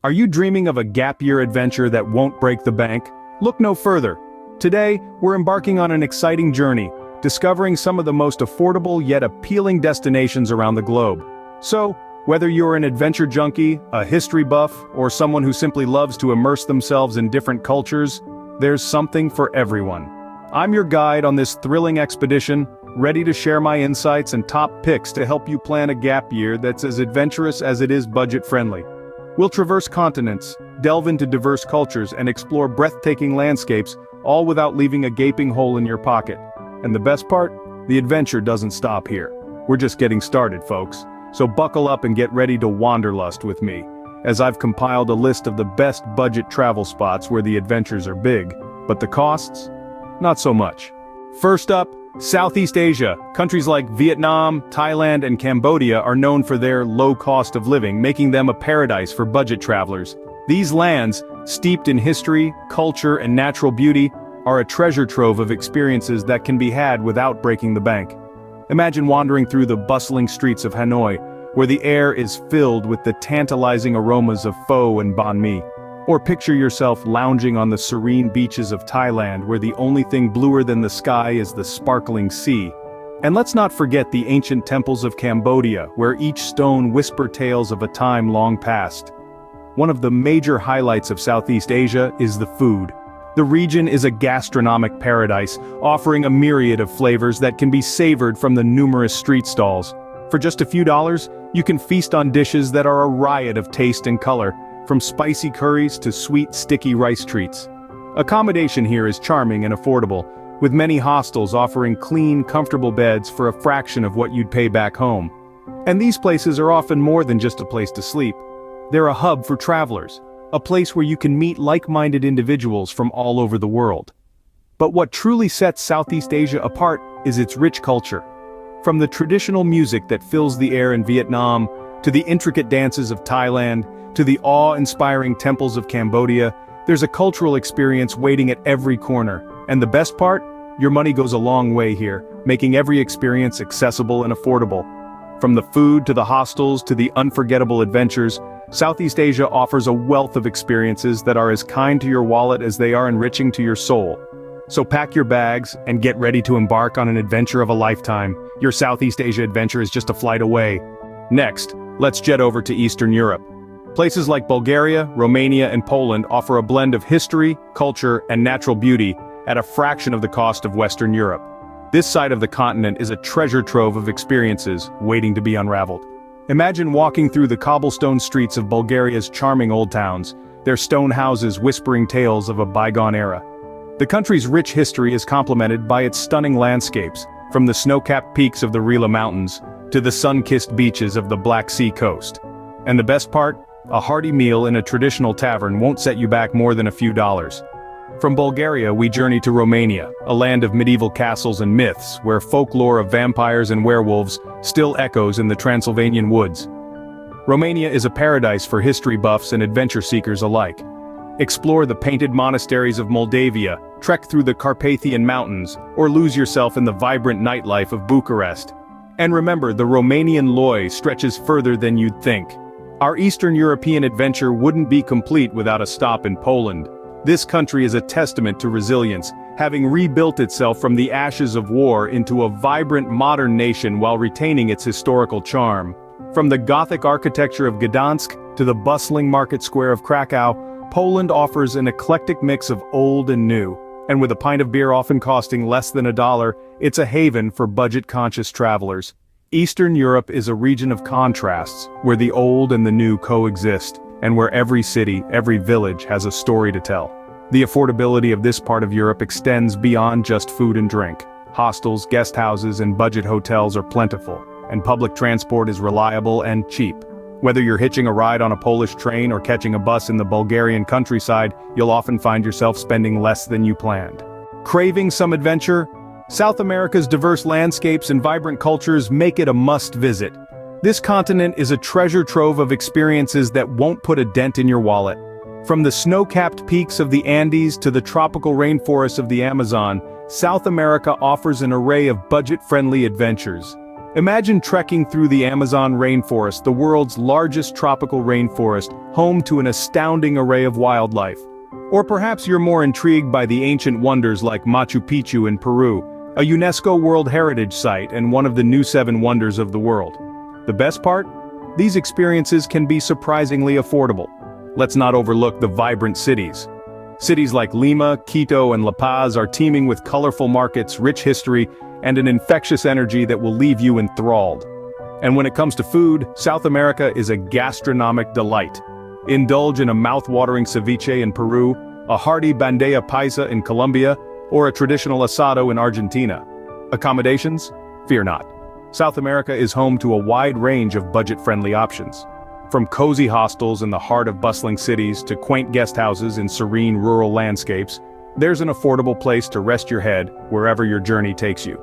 Are you dreaming of a gap year adventure that won't break the bank? Look no further. Today, we're embarking on an exciting journey, discovering some of the most affordable yet appealing destinations around the globe. So, whether you're an adventure junkie, a history buff, or someone who simply loves to immerse themselves in different cultures, there's something for everyone. I'm your guide on this thrilling expedition, ready to share my insights and top picks to help you plan a gap year that's as adventurous as it is budget-friendly. We'll traverse continents, delve into diverse cultures, and explore breathtaking landscapes, all without leaving a gaping hole in your pocket. And the best part? The adventure doesn't stop here. We're just getting started, folks. So buckle up and get ready to wanderlust with me, as I've compiled a list of the best budget travel spots where the adventures are big, but the costs? Not so much. First up, Southeast Asia. Countries like Vietnam, Thailand, and Cambodia are known for their low cost of living, making them a paradise for budget travelers. These lands, steeped in history, culture, and natural beauty, are a treasure trove of experiences that can be had without breaking the bank. Imagine wandering through the bustling streets of Hanoi, where the air is filled with the tantalizing aromas of pho and banh mi. Or picture yourself lounging on the serene beaches of Thailand, where the only thing bluer than the sky is the sparkling sea. And let's not forget the ancient temples of Cambodia, where each stone whispers tales of a time long past. One of the major highlights of Southeast Asia is the food. The region is a gastronomic paradise, offering a myriad of flavors that can be savored from the numerous street stalls. For just a few dollars, you can feast on dishes that are a riot of taste and color, from spicy curries to sweet, sticky rice treats. Accommodation here is charming and affordable, with many hostels offering clean, comfortable beds for a fraction of what you'd pay back home. And these places are often more than just a place to sleep. They're a hub for travelers, a place where you can meet like-minded individuals from all over the world. But what truly sets Southeast Asia apart is its rich culture. From the traditional music that fills the air in Vietnam, to the intricate dances of Thailand, to the awe-inspiring temples of Cambodia, there's a cultural experience waiting at every corner. And the best part? Your money goes a long way here, making every experience accessible and affordable. From the food to the hostels to the unforgettable adventures, Southeast Asia offers a wealth of experiences that are as kind to your wallet as they are enriching to your soul. So pack your bags and get ready to embark on an adventure of a lifetime. Your Southeast Asia adventure is just a flight away. Next, let's jet over to Eastern Europe. Places like Bulgaria, Romania, and Poland offer a blend of history, culture, and natural beauty at a fraction of the cost of Western Europe. This side of the continent is a treasure trove of experiences waiting to be unraveled. Imagine walking through the cobblestone streets of Bulgaria's charming old towns, their stone houses whispering tales of a bygone era. The country's rich history is complemented by its stunning landscapes, from the snow-capped peaks of the Rila Mountains to the sun-kissed beaches of the Black Sea coast. And the best part? A hearty meal in a traditional tavern won't set you back more than a few dollars. From Bulgaria, we journey to Romania, a land of medieval castles and myths, where folklore of vampires and werewolves still echoes in the Transylvanian woods. Romania is a paradise for history buffs and adventure seekers alike. Explore the painted monasteries of Moldavia, trek through the Carpathian Mountains, or lose yourself in the vibrant nightlife of Bucharest. And remember, the Romanian loi stretches further than you'd think. Our Eastern European adventure wouldn't be complete without a stop in Poland. This country is a testament to resilience, having rebuilt itself from the ashes of war into a vibrant modern nation while retaining its historical charm. From the Gothic architecture of Gdansk to the bustling market square of Krakow, Poland offers an eclectic mix of old and new. And with a pint of beer often costing less than $1, it's a haven for budget-conscious travelers. Eastern Europe is a region of contrasts, where the old and the new coexist, and where every city, every village has a story to tell. The affordability of this part of Europe extends beyond just food and drink. Hostels, guest houses, and budget hotels are plentiful, and public transport is reliable and cheap. Whether you're hitching a ride on a Polish train or catching a bus in the Bulgarian countryside, you'll often find yourself spending less than you planned. Craving some adventure? South America's diverse landscapes and vibrant cultures make it a must-visit. This continent is a treasure trove of experiences that won't put a dent in your wallet. From the snow-capped peaks of the Andes to the tropical rainforests of the Amazon, South America offers an array of budget-friendly adventures. Imagine trekking through the Amazon rainforest, the world's largest tropical rainforest, home to an astounding array of wildlife. Or perhaps you're more intrigued by the ancient wonders like Machu Picchu in Peru, a UNESCO World Heritage Site and one of the new 7 wonders of the world. The best part? These experiences can be surprisingly affordable. Let's not overlook the vibrant cities. Cities like Lima, Quito, and La Paz are teeming with colorful markets, rich history, and an infectious energy that will leave you enthralled. And when it comes to food, South America is a gastronomic delight. Indulge in a mouth-watering ceviche in Peru, a hearty bandeja paisa in Colombia, or a traditional asado in Argentina. Accommodations? Fear not. South America is home to a wide range of budget-friendly options. From cozy hostels in the heart of bustling cities to quaint guest houses in serene rural landscapes, there's an affordable place to rest your head wherever your journey takes you.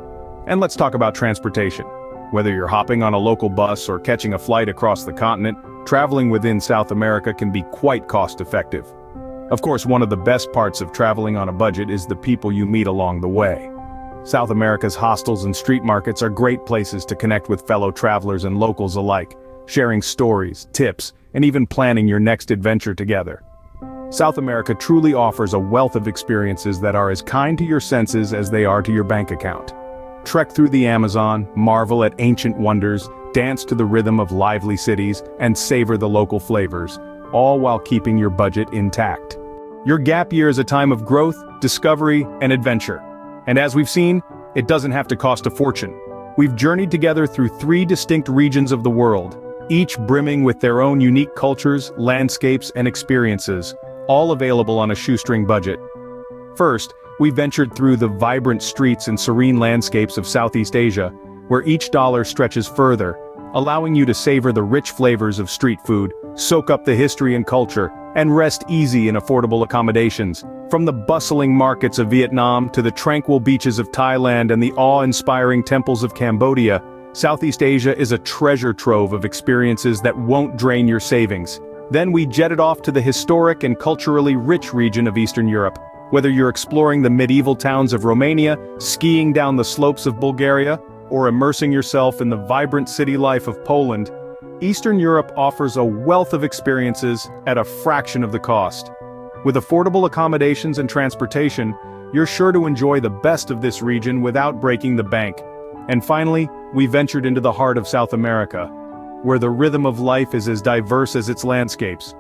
And let's talk about transportation. Whether you're hopping on a local bus or catching a flight across the continent, traveling within South America can be quite cost-effective. Of course, one of the best parts of traveling on a budget is the people you meet along the way. South America's hostels and street markets are great places to connect with fellow travelers and locals alike, sharing stories, tips, and even planning your next adventure together. South America truly offers a wealth of experiences that are as kind to your senses as they are to your bank account. Trek through the Amazon, marvel at ancient wonders, dance to the rhythm of lively cities, and savor the local flavors, all while keeping your budget intact. Your gap year is a time of growth, discovery, and adventure. And as we've seen, it doesn't have to cost a fortune. We've journeyed together through 3 distinct regions of the world, each brimming with their own unique cultures, landscapes, and experiences, all available on a shoestring budget. First, we ventured through the vibrant streets and serene landscapes of Southeast Asia, where each dollar stretches further, allowing you to savor the rich flavors of street food, soak up the history and culture, and rest easy in affordable accommodations. From the bustling markets of Vietnam to the tranquil beaches of Thailand and the awe-inspiring temples of Cambodia, Southeast Asia is a treasure trove of experiences that won't drain your savings. Then we jetted off to the historic and culturally rich region of Eastern Europe. Whether you're exploring the medieval towns of Romania, skiing down the slopes of Bulgaria, or immersing yourself in the vibrant city life of Poland, Eastern Europe offers a wealth of experiences at a fraction of the cost. With affordable accommodations and transportation, you're sure to enjoy the best of this region without breaking the bank. And finally, we ventured into the heart of South America, where the rhythm of life is as diverse as its landscapes.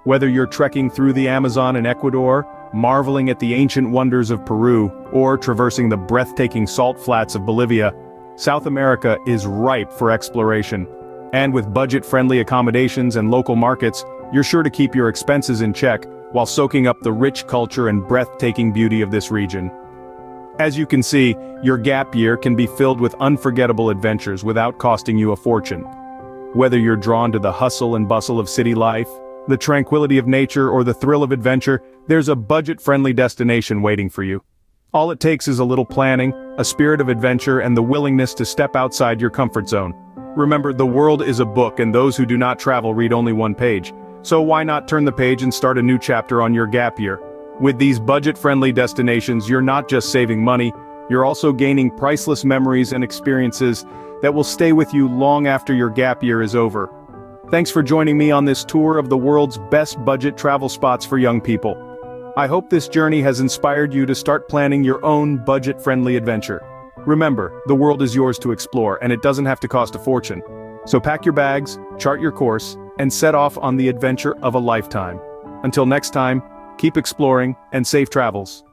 Whether you're trekking through the Amazon in Ecuador, marveling at the ancient wonders of Peru, or traversing the breathtaking salt flats of Bolivia, South America is ripe for exploration. And with budget-friendly accommodations and local markets, you're sure to keep your expenses in check while soaking up the rich culture and breathtaking beauty of this region. As you can see, your gap year can be filled with unforgettable adventures without costing you a fortune. Whether you're drawn to the hustle and bustle of city life, the tranquility of nature, or the thrill of adventure, there's a budget-friendly destination waiting for you. All it takes is a little planning, a spirit of adventure, and the willingness to step outside your comfort zone. Remember, the world is a book, and those who do not travel read only one page. So why not turn the page and start a new chapter on your gap year? With these budget-friendly destinations, you're not just saving money, you're also gaining priceless memories and experiences that will stay with you long after your gap year is over. Thanks for joining me on this tour of the world's best budget travel spots for young people. I hope this journey has inspired you to start planning your own budget-friendly adventure. Remember, the world is yours to explore, and it doesn't have to cost a fortune. So pack your bags, chart your course, and set off on the adventure of a lifetime. Until next time, keep exploring and safe travels.